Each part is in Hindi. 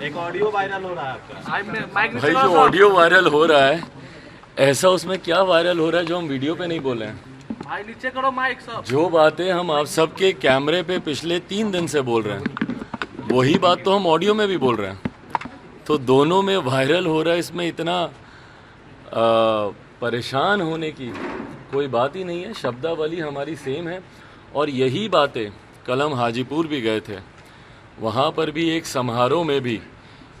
एक ऑडियो वायरल हो रहा है आपका। भाई जो ऑडियो वायरल हो रहा है, ऐसा उसमें क्या वायरल हो रहा है जो हम वीडियो पे नहीं बोले हैं? भाई नीचे करो माइक सब। जो बातें हम आप सबके कैमरे पे पिछले 3 दिन से बोल रहे हैं, वही बात तो हम ऑडियो में भी बोल रहे हैं। तो दोनों में वायरल हो रहा है, इसमें इतना परेशान होने की कोई बात ही नहीं है। शब्दावली हमारी सेम है और यही बातें कल हम हाजीपुर भी गए थे, वहाँ पर भी एक समारोह में भी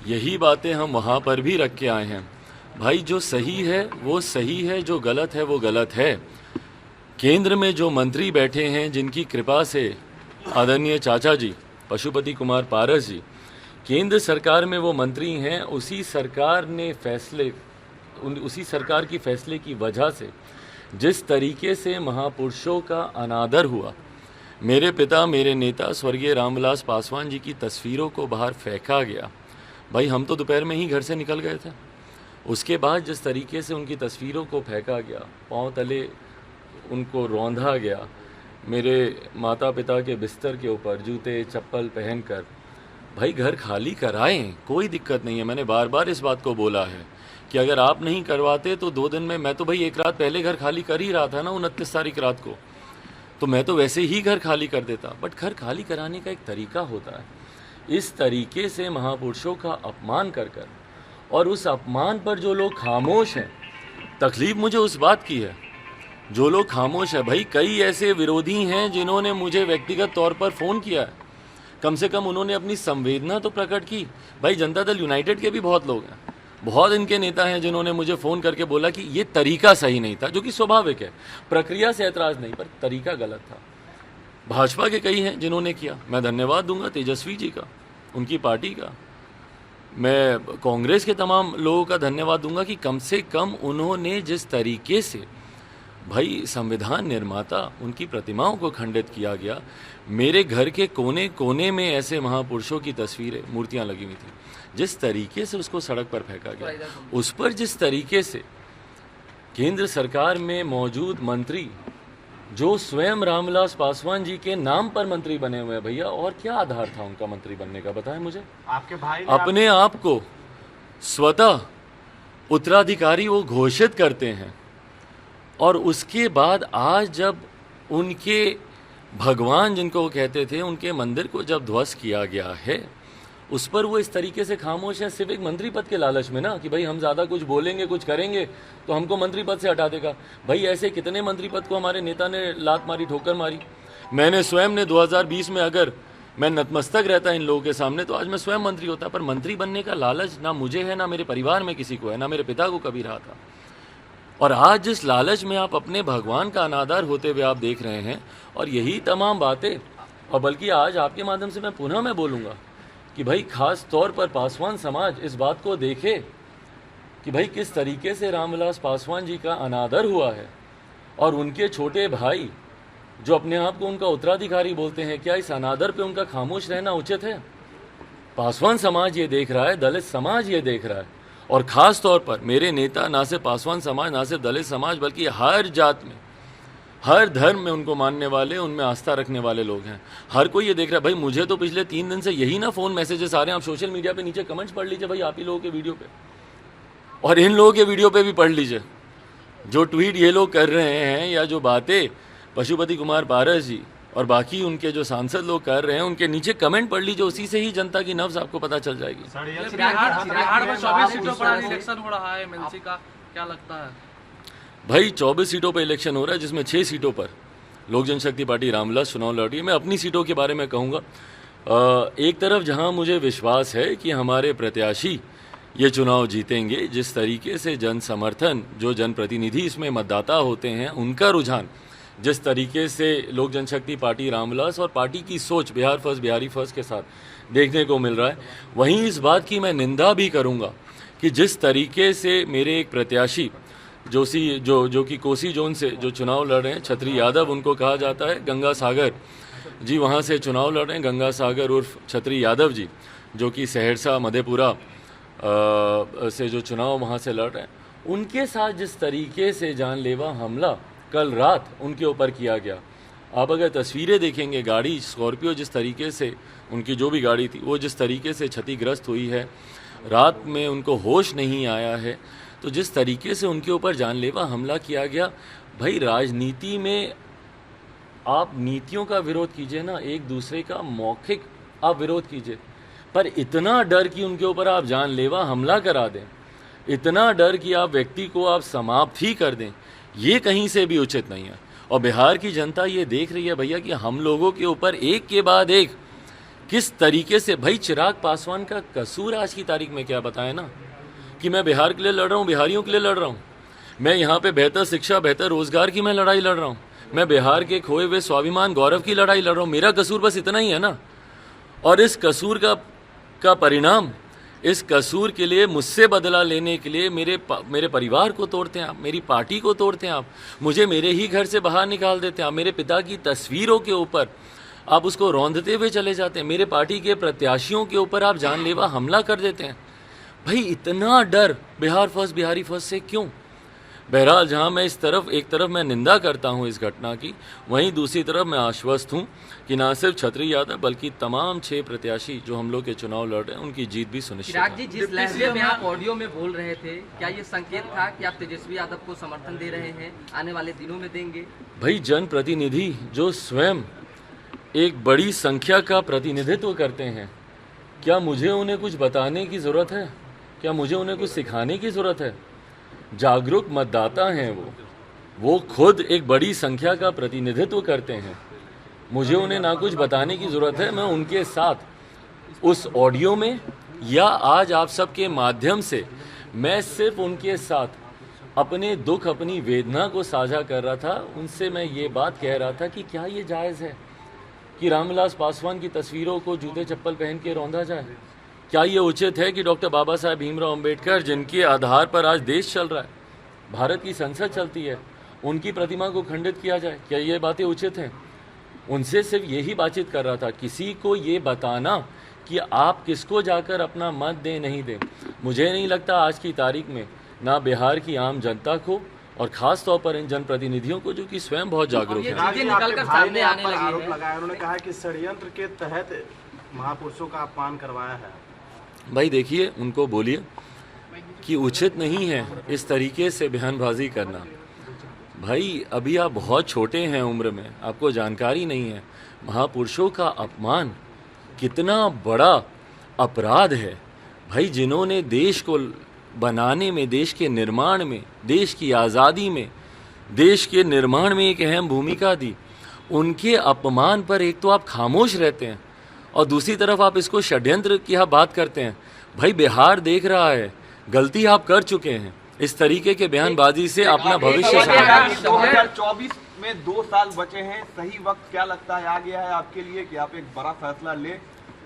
यही बातें हम वहाँ पर भी रख के आए हैं। भाई जो सही है वो सही है, जो गलत है वो गलत है। केंद्र में जो मंत्री बैठे हैं, जिनकी कृपा से आदरणीय चाचा जी पशुपति कुमार पारस जी केंद्र सरकार में वो मंत्री हैं, उसी सरकार की फैसले की वजह से जिस तरीके से महापुरुषों का अनादर हुआ, मेरे पिता मेरे नेता स्वर्गीय रामविलास पासवान जी की तस्वीरों को बाहर फेंका गया। भाई हम तो दोपहर में ही घर से निकल गए थे, उसके बाद जिस तरीके से उनकी तस्वीरों को फेंका गया, पांव तले उनको रौंधा गया, मेरे माता पिता के बिस्तर के ऊपर जूते चप्पल पहनकर, भाई घर खाली कराएं, कोई दिक्कत नहीं है। मैंने बार बार इस बात को बोला है कि अगर आप नहीं करवाते तो 2 दिन में, मैं तो भाई 1 रात पहले घर खाली कर ही रहा था ना, 29 तारीख रात को, तो मैं तो वैसे ही घर खाली कर देता। बट घर खाली कराने का एक तरीका होता है। इस तरीके से महापुरुषों का अपमान कर कर, और उस अपमान पर जो लोग खामोश हैं, तकलीफ मुझे उस बात की है जो लोग खामोश है। भाई कई ऐसे विरोधी हैं जिन्होंने मुझे व्यक्तिगत तौर पर फ़ोन किया है, कम से कम उन्होंने अपनी संवेदना तो प्रकट की। भाई जनता दल यूनाइटेड के भी बहुत लोग हैं, बहुत इनके नेता हैं जिन्होंने मुझे फ़ोन करके बोला कि ये तरीका सही नहीं था, जो कि स्वाभाविक है, प्रक्रिया से ऐतराज़ नहीं, पर तरीका गलत था। भाजपा के कई हैं जिन्होंने किया, मैं धन्यवाद दूंगा तेजस्वी जी का, उनकी पार्टी का। मैं कांग्रेस के तमाम लोगों का धन्यवाद दूंगा कि कम से कम उन्होंने जिस तरीके से भाई संविधान निर्माता, उनकी प्रतिमाओं को खंडित किया गया। मेरे घर के कोने कोने में ऐसे महापुरुषों की तस्वीरें, मूर्तियां लगी हुई थी, जिस तरीके से उसको सड़क पर फेंका गया, उस पर जिस तरीके से केंद्र सरकार में मौजूद मंत्री, जो स्वयं रामविलास पासवान जी के नाम पर मंत्री बने हुए हैं, भैया और क्या आधार था उनका मंत्री बनने का, बताएं मुझे। आपके भाई अपने आप को स्वतः उत्तराधिकारी वो घोषित करते हैं, और उसके बाद आज जब उनके भगवान जिनको वो कहते थे, उनके मंदिर को जब ध्वस्त किया गया है, उस पर वो इस तरीके से खामोश है, सिर्फ एक मंत्री पद के लालच में ना, कि भाई हम ज़्यादा कुछ बोलेंगे कुछ करेंगे तो हमको मंत्री पद से हटा देगा। भाई ऐसे कितने मंत्री पद को हमारे नेता ने लात मारी, ठोकर मारी। मैंने स्वयं ने 2020 में अगर मैं नतमस्तक रहता इन लोगों के सामने तो आज मैं स्वयं मंत्री होता, पर मंत्री बनने का लालच ना मुझे है, ना मेरे परिवार में किसी को है, ना मेरे पिता को कभी रहा था। और आज जिस लालच में आप अपने भगवान का अनादर होते हुए आप देख रहे हैं, और यही तमाम बातें, और बल्कि आज आपके माध्यम से मैं बोलूँगा कि भाई खास तौर पर पासवान समाज इस बात को देखे कि भाई किस तरीके से रामविलास पासवान जी का अनादर हुआ है, और उनके छोटे भाई जो अपने आप को उनका उत्तराधिकारी बोलते हैं, क्या इस अनादर पे उनका खामोश रहना उचित है? पासवान समाज ये देख रहा है, दलित समाज ये देख रहा है, और ख़ास तौर पर मेरे नेता ना सिर्फ पासवान समाज, ना सिर्फ दलित समाज, बल्कि हर जात में, हर धर्म में उनको मानने वाले, उनमें आस्था रखने वाले लोग हैं। हर कोई ये देख रहा है। भाई मुझे तो पिछले 3 दिन से यही ना फ़ोन मैसेजेस आ रहे हैं, आप सोशल मीडिया पे नीचे कमेंट्स पढ़ लीजिए भाई, आप ही लोगों के वीडियो पे, और इन लोगों के वीडियो पे भी पढ़ लीजिए। जो ट्वीट ये लोग कर रहे हैं, या जो बातें पशुपति कुमार पारस जी और बाकी उनके जो सांसद लोग कर रहे हैं, उनके नीचे कमेंट पढ़ लीजिए, उसी से ही जनता की नब्ज आपको पता चल जाएगी। बिहार में 24 सीटों पर इलेक्शन हो रहा है एमएलसी का, क्या लगता है? भाई 24 सीटों पर इलेक्शन हो रहा है, जिसमें 6 सीटों पर लोक जनशक्ति पार्टी रामविलास चुनाव लड़ रही है। मैं अपनी सीटों के बारे में कहूँगा, एक तरफ जहाँ मुझे विश्वास है कि हमारे प्रत्याशी ये चुनाव जीतेंगे, जिस तरीके से जन समर्थन, जो जनप्रतिनिधि इसमें मतदाता होते हैं, उनका रुझान जिस तरीके से लोक जनशक्ति पार्टी रामविलास और पार्टी की सोच बिहार फर्स्ट, बिहारी फर्स्ट के साथ देखने को मिल रहा है, वहीं इस बात की मैं निंदा भी करूंगा कि जिस तरीके से मेरे एक प्रत्याशी जो कि कोसी जोन से जो चुनाव लड़ रहे हैं, छतरी यादव उनको कहा जाता है, गंगा सागर जी वहाँ से चुनाव लड़ रहे हैं, गंगा सागर उर्फ छतरी यादव जी, जो कि सहरसा मधेपुरा से जो चुनाव वहाँ से लड़ रहे हैं, उनके साथ जिस तरीके से जानलेवा हमला कल रात उनके ऊपर किया गया, आप अगर तस्वीरें देखेंगे, गाड़ी स्कॉर्पियो जिस तरीके से, उनकी जो भी गाड़ी थी वो जिस तरीके से क्षतिग्रस्त हुई है, रात में उनको होश नहीं आया है, तो जिस तरीके से उनके ऊपर जानलेवा हमला किया गया, भाई राजनीति में आप नीतियों का विरोध कीजिए ना, एक दूसरे का मौखिक आप विरोध कीजिए, पर इतना डर कि उनके ऊपर आप जानलेवा हमला करा दें, इतना डर कि आप व्यक्ति को आप समाप्त ही कर दें, ये कहीं से भी उचित नहीं है। और बिहार की जनता ये देख रही है भैया कि हम लोगों के ऊपर एक के बाद एक किस तरीके से, भाई चिराग पासवान का कसूर आज की तारीख में क्या बताएं ना, कि मैं बिहार के लिए लड़ रहा हूँ, बिहारियों के लिए लड़ रहा हूँ, मैं यहाँ पे बेहतर शिक्षा, बेहतर रोजगार की मैं लड़ाई लड़ रहा हूँ, मैं बिहार के खोए हुए स्वाभिमान गौरव की लड़ाई लड़ रहा हूँ, मेरा कसूर बस इतना ही है ना। और इस कसूर का परिणाम, इस कसूर के लिए मुझसे बदला लेने के लिए मेरे परिवार को तोड़ते हैं आप, मेरी पार्टी को तोड़ते हैं आप, मुझे मेरे ही घर से बाहर निकाल देते हैं आप, मेरे पिता की तस्वीरों के ऊपर आप उसको रौंदते हुए चले जाते हैं, मेरे पार्टी के प्रत्याशियों के ऊपर आप जानलेवा हमला कर देते हैं। भाई इतना डर बिहार फर्स्ट, बिहारी फर्स्ट से क्यों? बहरहाल जहां मैं एक तरफ मैं निंदा करता हूं इस घटना की, वहीं दूसरी तरफ मैं आश्वस्त हूं कि ना सिर्फ छतरी यादव बल्कि तमाम 6 प्रत्याशी जो हम लोग के चुनाव लड़ रहे हैं उनकी जीत भी सुनिश्चित है। चिराग जी, जिस लहजे में आप ऑडियो में बोल रहे थे, क्या ये संकेत था कि आप तेजस्वी यादव को समर्थन दे रहे हैं, आने वाले दिनों में देंगे? भाई जनप्रतिनिधि जो स्वयं एक बड़ी संख्या का प्रतिनिधित्व करते हैं, क्या मुझे उन्हें कुछ बताने की ज़रूरत है? क्या मुझे उन्हें कुछ सिखाने की ज़रूरत है? जागरूक मतदाता हैं वो खुद एक बड़ी संख्या का प्रतिनिधित्व करते हैं, मुझे उन्हें ना कुछ बताने की ज़रूरत है। मैं उनके साथ उस ऑडियो में या आज आप सबके माध्यम से मैं सिर्फ उनके साथ अपने दुख, अपनी वेदना को साझा कर रहा था। उनसे मैं ये बात कह रहा था कि क्या ये जायज़ है कि रामविलास पासवान की तस्वीरों को जूते चप्पल पहन के रौंदा जाए? क्या ये उचित है कि डॉक्टर बाबा साहेब भीमराव अंबेडकर, जिनके आधार पर आज देश चल रहा है, भारत की संसद चलती है, उनकी प्रतिमा को खंडित किया जाए? क्या ये बातें उचित हैं? उनसे सिर्फ यही बातचीत कर रहा था, किसी को ये बताना कि आप किसको जाकर अपना मत दें नहीं दें। मुझे नहीं लगता आज की तारीख में ना बिहार की आम जनता को और ख़ास तौर पर इन जनप्रतिनिधियों को जो कि स्वयं बहुत जागरूक हैं। सामने आने लगी आरोप लगाया, उन्होंने कहा कि षड्यंत्र के तहत महापुरुषों का अपमान करवाया है। भाई देखिए, उनको बोलिए कि उचित नहीं है इस तरीके से बयानबाजी करना। भाई अभी आप बहुत छोटे हैं उम्र में, आपको जानकारी नहीं है महापुरुषों का अपमान कितना बड़ा अपराध है। भाई जिन्होंने देश को बनाने में, देश के निर्माण में, देश की आज़ादी में, देश के निर्माण में एक अहम भूमिका दी, उनके अपमान पर एक तो आप खामोश रहते हैं और दूसरी तरफ आप इसको षड्यंत्र की आप बात करते हैं। भाई बिहार देख रहा है, गलती आप कर चुके हैं, इस तरीके के बयानबाजी से अपना भविष्य 2024 में 2 साल बचे हैं, सही वक्त क्या लगता है आ गया है आपके लिए कि आप एक बड़ा फैसला ले?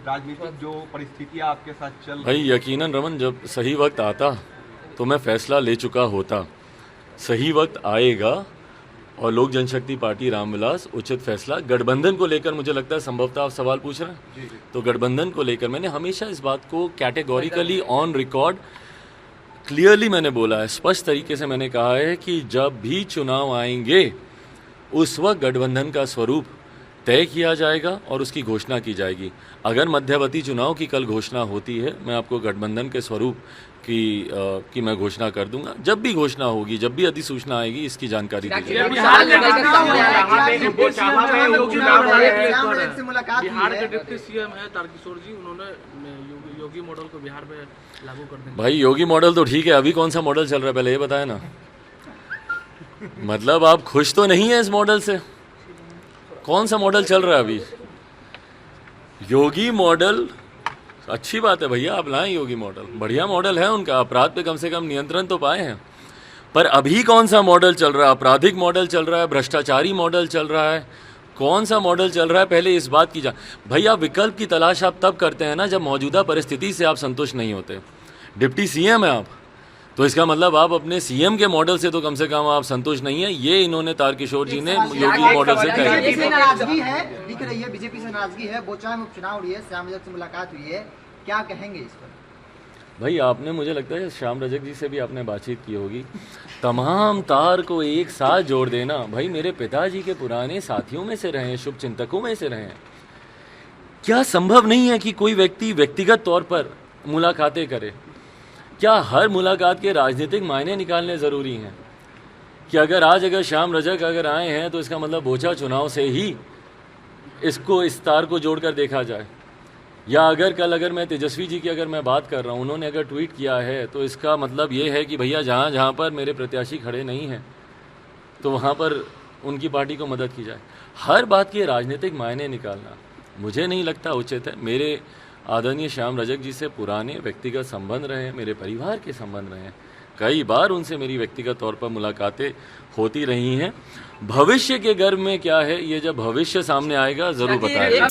राजनीतिक जो परिस्थितियां आपके साथ चल रही, भाई यकीनन रमन, जब सही वक्त आता तो मैं फैसला ले चुका होता। सही वक्त आएगा और लोक जनशक्ति पार्टी रामविलास उचित फैसला गठबंधन को लेकर, मुझे लगता है संभवतः आप सवाल पूछ रहे हैं, तो गठबंधन को लेकर मैंने हमेशा इस बात को कैटेगोरिकली ऑन रिकॉर्ड क्लियरली मैंने बोला है, स्पष्ट तरीके से मैंने कहा है कि जब भी चुनाव आएंगे उस वक्त गठबंधन का स्वरूप तय किया जाएगा और उसकी घोषणा की जाएगी। अगर मध्यवर्ती चुनाव की कल घोषणा होती है, मैं आपको गठबंधन के स्वरूप की मैं घोषणा कर दूंगा। जब भी घोषणा होगी, जब भी अधिसूचना आएगी, इसकी जानकारी दी जाएगी। बिहार के डिप्टी सीएम है तारकिशोर जी, उन्होंने योगी मॉडल को बिहार में लागू कर देंगे। भाई योगी मॉडल तो ठीक है, अभी कौन सा मॉडल चल रहा है पहले ये बताए ना। मतलब आप खुश तो नहीं है इस मॉडल से? कौन सा मॉडल चल रहा है अभी? योगी मॉडल अच्छी बात है भैया, आप लाएं योगी मॉडल, बढ़िया मॉडल है उनका, अपराध पे कम से कम नियंत्रण तो पाए हैं। पर अभी कौन सा मॉडल चल रहा है? आपराधिक मॉडल चल रहा है, भ्रष्टाचारी मॉडल चल रहा है, कौन सा मॉडल चल रहा है? पहले इस बात की भैया विकल्प की तलाश आप तब करते हैं ना जब मौजूदा परिस्थिति से आप संतुष्ट नहीं होते। डिप्टी सीएम है आप, तो इसका मतलब आप अपने सीएम के मॉडल से तो कम से कम आप संतुष्ट नहीं है। ये इन्होंने तारकिशोर जी ने योगी मॉडल से तय किया। नाराजगी है, दिख रही है बीजेपी से नाराजगी है, बोचाम में उपचुनाव हुई है, श्याम यादव से मुलाकात हुई है, क्या कहेंगे इस पर? भाई आपने, मुझे लगता है श्याम रजक जी से भी आपने बातचीत की होगी, तमाम तार को एक साथ जोड़ देना। भाई मेरे पिताजी के पुराने साथियों में से रहे हैं, शुभ चिंतकों में से रहे हैं। क्या संभव नहीं है कि कोई व्यक्ति व्यक्तिगत तौर पर मुलाकातें करे? क्या हर मुलाकात के राजनीतिक मायने निकालने ज़रूरी हैं? कि अगर श्याम रजक अगर आए हैं तो इसका मतलब बोचा चुनाव से ही इसको, इस तार को जोड़कर देखा जाए? या अगर मैं तेजस्वी जी की अगर मैं बात कर रहा हूँ, उन्होंने अगर ट्वीट किया है तो इसका मतलब ये है कि भैया जहाँ जहाँ पर मेरे प्रत्याशी खड़े नहीं हैं तो वहाँ पर उनकी पार्टी को मदद की जाए। हर बात के राजनीतिक मायने निकालना मुझे नहीं लगता उचित है। मेरे आदरणीय श्याम रजक जी से पुराने व्यक्तिगत संबंध रहे हैं, मेरे परिवार के संबंध रहे हैं, कई बार उनसे मेरी व्यक्तिगत तौर पर मुलाकातें होती रही हैं। भविष्य के गर्भ में क्या है, ये जब भविष्य सामने आएगा ज़रूर बताएगा।